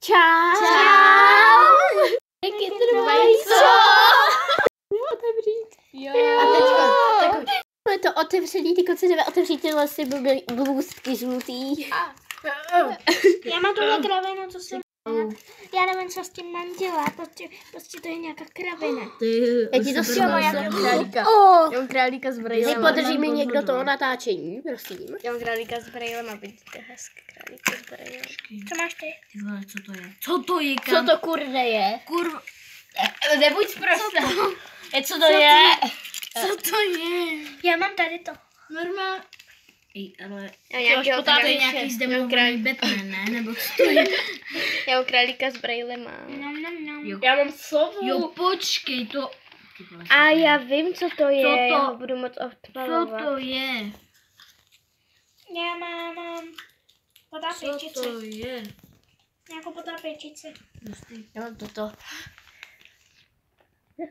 Čau. Čau. Jak je trvají co? Otevřít. Jo. A teďko, je to otevřený, ty se jdeme otevřít tyhle si blůzky žlutý. Já mám tuhle kravinu, co jsem... Já nevím, co s tím mám dělat, prostě to je nějaká kravina. Já ti to králíka. Já mám králíka s brejlem. Podrží mi někdo toho natáčení, prosím. Já mám králíka s brejlem a vidíte hezky králíka s brejlem. Co máš ty? Ty vole, co to je? Co to je? Co to kurde je? Kurva. Nebuď zprostá. Co to je? Co to je? Já mám tady to. Normálně. Ej, ale To je nějaký zdemolovaný Batman, ne? Nebo co to je? Já mám králíka s brejlem a... Jo. Já mám sovu. Jo, počkej, to... A já vím, co to je, Co to? já ho budu moc Co odpalovat. to je? Já mám Co potápěčici. to je? Nějakou potápěčici. Já mám toto.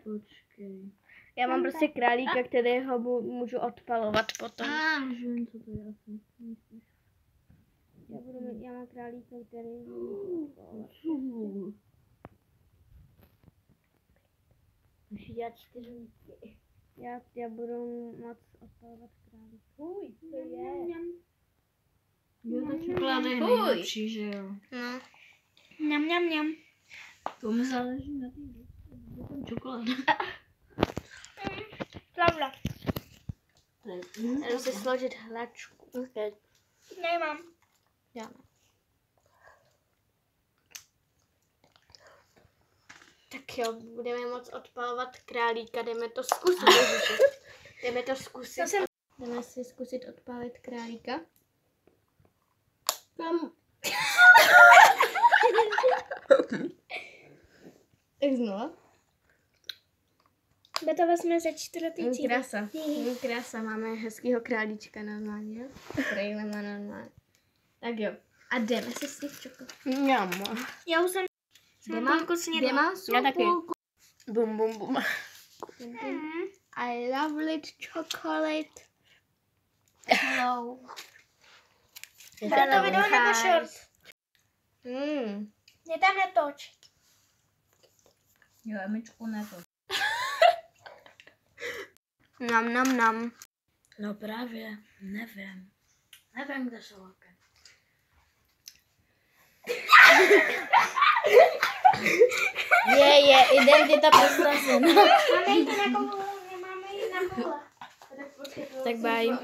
Počkej. Já mám prostě králíka, kterého můžu odpalovat potom. Už vím, co to je asi. Já mám králíka, který Musí dělat 4 ruky. já budu moc odpalovat králíka. Uj, to je. Jo, ta čokoláda je nejlepší, že jo? No. Mňam. To mi záleží na té čokoláda. Plavla. Jdu si složit hračku. Okay. Nemám. Já ne. Tak jo, budeme moc odpalovat králíka, jdeme to zkusit. Jdeme to zkusit. Jdeme si zkusit odpálit králíka. Kam? Tak znova. To vezme ze 4 týdny. Krása, máme hezkýho králíčka normálně. Brejle má normálně. Tak jo. A jdeme si sníst čokoládu. Já už jsem... Kde má Já taky. Bum, bum, bum. I love it chocolate. Hello. To video nebo short? Mě tam netoč. Jo, Emičku, ne to. Nam. No právě, nevím. Nevím, kde jsou oké. Je, identita prosazena. Máme jít na kole. Tak bye.